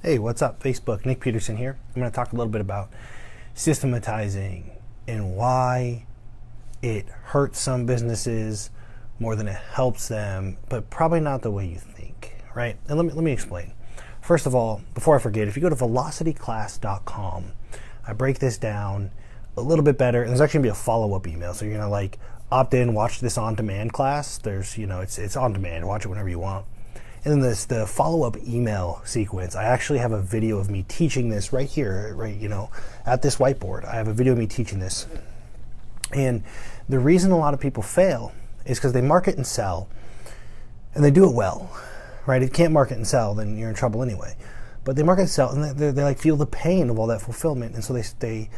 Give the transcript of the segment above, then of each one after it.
Hey, what's up, Facebook? Nic Peterson here. I'm going to talk a little bit about systematizing and why it hurts some businesses more than it helps them, but probably not the way you think, right? And let me explain. First of all, before I forget, if you go to velocityclass.com, I break this down a little bit better, and there's actually going to be a follow-up email, so you're going to opt in, watch this on-demand class. There's, it's on demand. Watch it whenever you want. And then the follow-up email sequence, I actually have a video of me teaching this right here, at this whiteboard. I have a video of me teaching this. And the reason a lot of people fail is because they market and sell, and they do it well, right? If you can't market and sell, then you're in trouble anyway. But they market and sell, and they feel the pain of all that fulfillment. And so the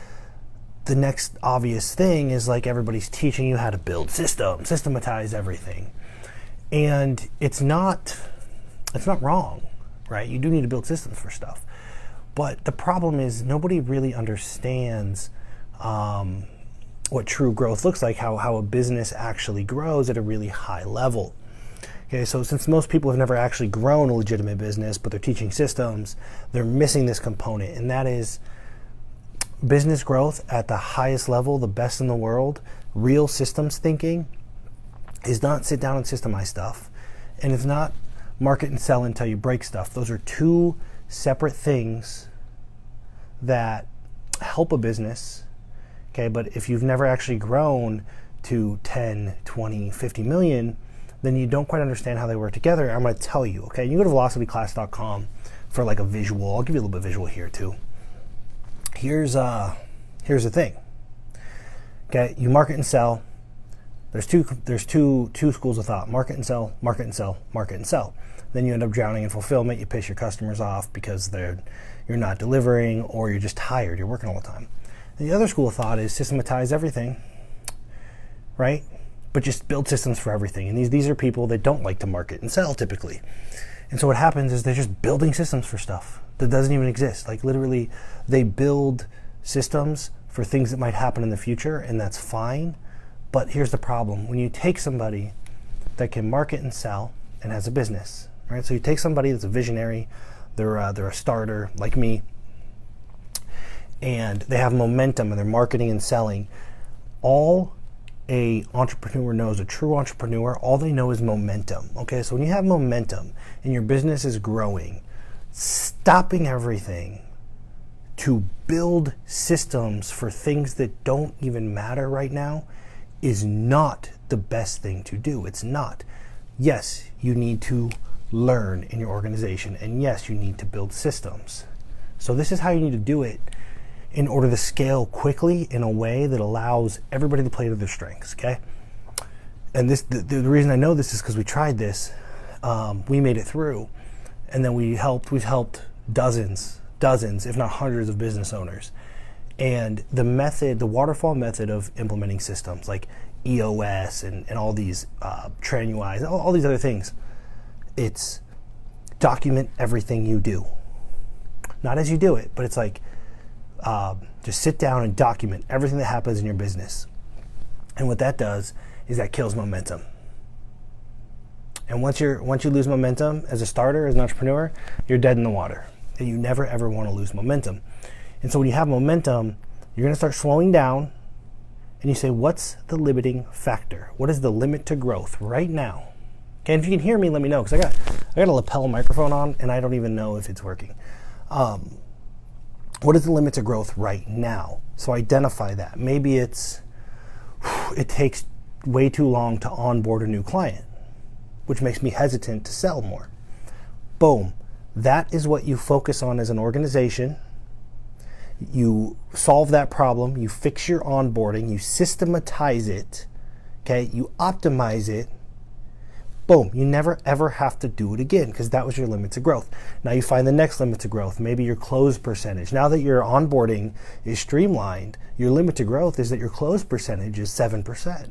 next obvious thing is everybody's teaching you how to build systems, systematize everything. And it's not wrong, right? You do need to build systems for stuff. But the problem is nobody really understands what true growth looks like, how a business actually grows at a really high level. Okay, so since most people have never actually grown a legitimate business, but they're teaching systems, they're missing this component, and that is business growth at the highest level, the best in the world. Real systems thinking is not sit down and systemize stuff, and it's not market and sell until you break stuff. Those are two separate things that help a business, okay? But if you've never actually grown to 10, 20, 50 million, then you don't quite understand how they work together. I'm going to tell you, okay? You go to velocityclass.com for a visual. I'll give you a little bit of visual here too. Here's the thing, okay? You market and sell. There's two schools of thought: market and sell, market and sell, market and sell. Then you end up drowning in fulfillment. You piss your customers off because you're not delivering, or you're just tired. You're working all the time. And the other school of thought is systematize everything, right? But just build systems for everything. And these are people that don't like to market and sell typically. And so what happens is they're just building systems for stuff that doesn't even exist. Literally, they build systems for things that might happen in the future, and that's fine. But here's the problem. When you take somebody that can market and sell and has a business, right? So you take somebody that's a visionary, they're a starter like me, and they have momentum and they're marketing and selling. All a entrepreneur knows, a true entrepreneur, all they know is momentum. Okay, so when you have momentum and your business is growing, stopping everything to build systems for things that don't even matter right now is not the best thing to do. It's not. Yes, you need to learn in your organization, and yes, you need to build systems. So this is how you need to do it in order to scale quickly in a way that allows everybody to play to their strengths, okay? And the reason I know this is because we tried this. We made it through, and then we've helped dozens, if not hundreds of business owners. And the waterfall method of implementing systems like EOS and all these TrainUIs, all these other things, it's document everything you do. Not as you do it, but it's just sit down and document everything that happens in your business. And what that does is that kills momentum. And once you lose momentum as a starter, as an entrepreneur, you're dead in the water. And you never ever want to lose momentum. And so when you have momentum, you're going to start slowing down, and you say, what's the limiting factor? What is the limit to growth right now? Okay, and if you can hear me, let me know, because I got a lapel microphone on, and I don't even know if it's working. What is the limit to growth right now? So identify that. Maybe it takes way too long to onboard a new client, which makes me hesitant to sell more. Boom. That is what you focus on as an organization. You solve that problem, you fix your onboarding, you systematize it, okay? You optimize it. Boom, you never ever have to do it again, because that was your limit to growth. Now you find the next limit to growth, maybe your close percentage. Now that your onboarding is streamlined, your limit to growth is that your close percentage is 7%.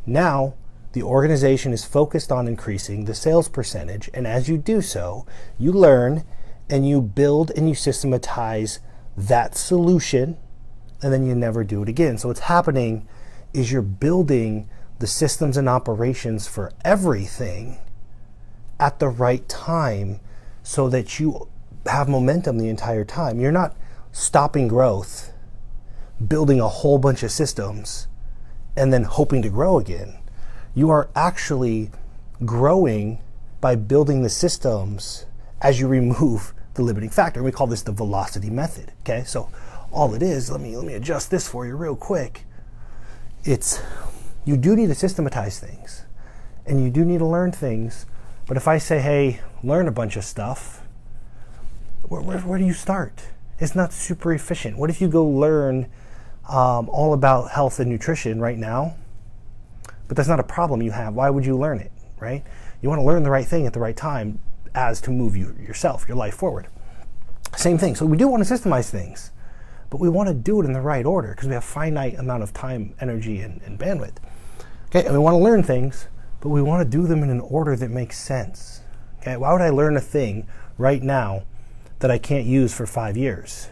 Now, the organization is focused on increasing the sales percentage, and as you do so, you learn and you build and you systematize that solution, and then you never do it again. So what's happening is you're building the systems and operations for everything at the right time so that you have momentum the entire time. You're not stopping growth, building a whole bunch of systems, and then hoping to grow again. You are actually growing by building the systems as you remove the limiting factor. We call this the velocity method. Okay, so all it is, let me adjust this for you real quick. You do need to systematize things, and you do need to learn things. But if I say, hey, learn a bunch of stuff, where do you start? It's not super efficient. What if you go learn all about health and nutrition right now, but that's not a problem you have? Why would you learn it, right? You want to learn the right thing at the right time as to move yourself, your life forward. Same thing. So we do want to systemize things, but we want to do it in the right order because we have finite amount of time, energy, and bandwidth. Okay, and we want to learn things, but we want to do them in an order that makes sense. Okay, why would I learn a thing right now that I can't use for 5 years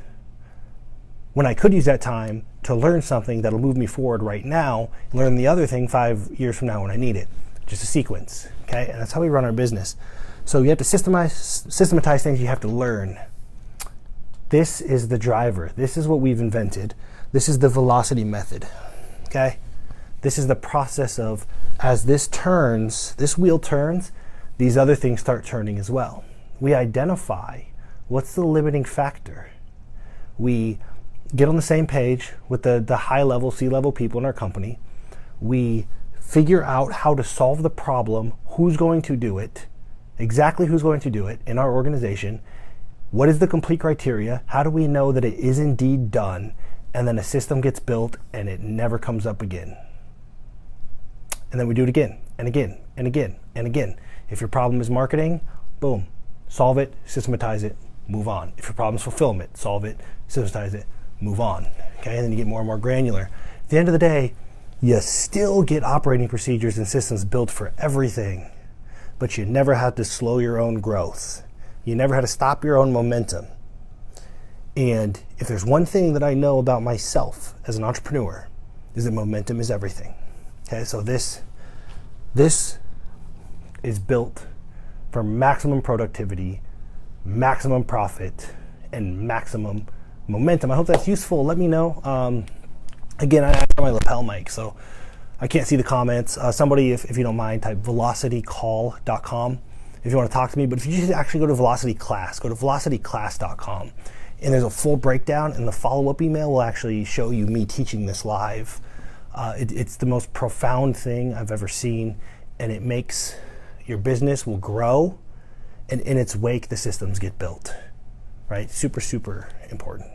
when I could use that time to learn something that'll move me forward right now, and learn the other thing 5 years from now when I need it? Just a sequence. Okay, and that's how we run our business. So you have to systematize things. You have to learn. This is the driver. This is what we've invented. This is the velocity method. Okay, this is the process of, as this turns, this wheel turns, these other things start turning as well. We identify what's the limiting factor. We get on the same page with the high-level, C-level people in our company. We figure out how to solve the problem, who's going to do it, exactly who's going to do it in our organization, what is the complete criteria, how do we know that it is indeed done, and then a system gets built and it never comes up again. And then we do it again and again and again and again. If your problem is marketing, boom, solve it, systematize it, move on. If your problem is fulfillment, solve it, systematize it, move on. Okay, and then you get more and more granular. At the end of the day, you still get operating procedures and systems built for everything, but you never had to slow your own growth. You never had to stop your own momentum. And if there's one thing that I know about myself as an entrepreneur, is that momentum is everything. Okay, so this is built for maximum productivity, maximum profit, and maximum momentum. I hope that's useful. Let me know. Again, I have my lapel mic, so I can't see the comments. Somebody, if you don't mind, type velocitycall.com if you want to talk to me. But if you just actually go to Velocity Class, go to velocityclass.com, and there's a full breakdown, and the follow-up email will actually show you me teaching this live. It's the most profound thing I've ever seen, and it makes your business will grow, and in its wake, the systems get built, right? Super, super important.